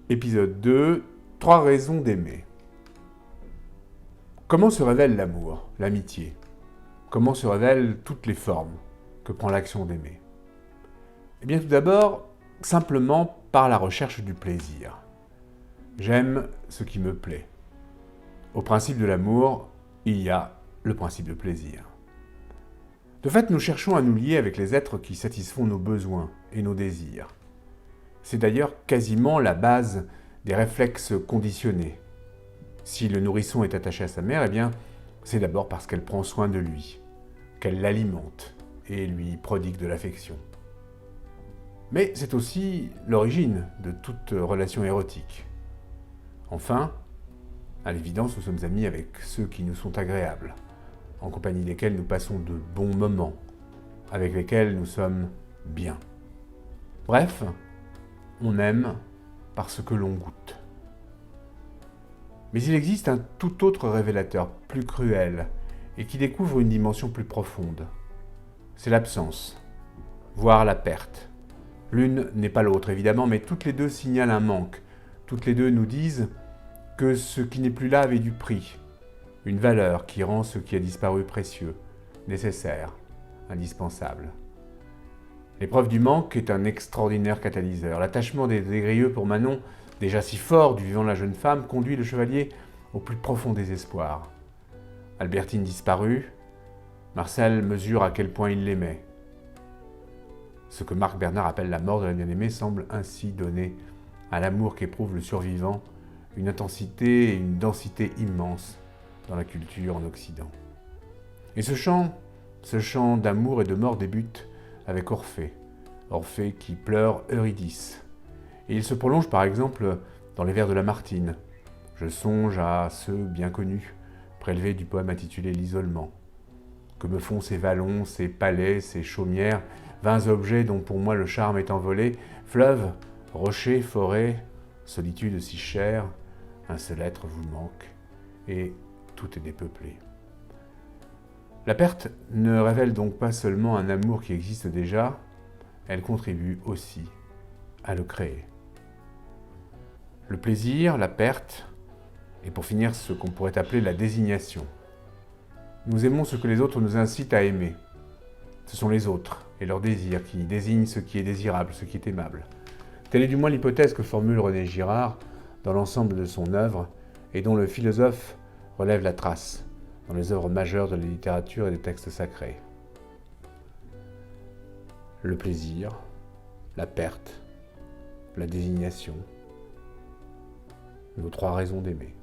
Épisode 2, 3 raisons d'aimer. Comment se révèle l'amour, l'amitié? Comment se révèlent toutes les formes que prend l'action d'aimer? Eh bien tout d'abord, simplement par la recherche du plaisir. J'aime ce qui me plaît. Au principe de l'amour, il y a le principe de plaisir. De fait, nous cherchons à nous lier avec les êtres qui satisfont nos besoins et nos désirs. C'est d'ailleurs quasiment la base des réflexes conditionnés. Si le nourrisson est attaché à sa mère, eh bien, c'est d'abord parce qu'elle prend soin de lui, qu'elle l'alimente et lui prodigue de l'affection. Mais c'est aussi l'origine de toute relation érotique. Enfin, à l'évidence, nous sommes amis avec ceux qui nous sont agréables, en compagnie desquels nous passons de bons moments, avec lesquels nous sommes bien. Bref, on aime parce que l'on goûte. Mais il existe un tout autre révélateur, plus cruel, et qui découvre une dimension plus profonde. C'est l'absence, voire la perte. L'une n'est pas l'autre, évidemment, mais toutes les deux signalent un manque. Toutes les deux nous disent que ce qui n'est plus là avait du prix, une valeur qui rend ce qui a disparu précieux, nécessaire, indispensable. L'épreuve du manque est un extraordinaire catalyseur. L'attachement des Des pour Manon, déjà si fort du vivant de la jeune femme, conduit le chevalier au plus profond désespoir. Albertine disparue, Marcel mesure à quel point il l'aimait. Ce que Marc Bernard appelle la mort de la bien-aimée semble ainsi donner à l'amour qu'éprouve le survivant une intensité et une densité immenses dans la culture en Occident. Et ce chant d'amour et de mort débute avec Orphée, Orphée qui pleure Eurydice. Et il se prolonge par exemple dans les vers de Lamartine. Je songe à ceux bien connus, prélevés du poème intitulé L'isolement. Que me font ces vallons, ces palais, ces chaumières, vains objets dont pour moi le charme est envolé, fleuves, rochers, forêts, solitude si chère, un seul être vous manque, et tout est dépeuplé. La perte ne révèle donc pas seulement un amour qui existe déjà, elle contribue aussi à le créer. Le plaisir, la perte, et pour finir ce qu'on pourrait appeler la désignation. Nous aimons ce que les autres nous incitent à aimer. Ce sont les autres et leurs désirs qui désignent ce qui est désirable, ce qui est aimable. Telle est du moins l'hypothèse que formule René Girard dans l'ensemble de son œuvre et dont le philosophe relève la trace dans les œuvres majeures de la littérature et des textes sacrés. Le plaisir, la perte, la désignation, nos 3 raisons d'aimer.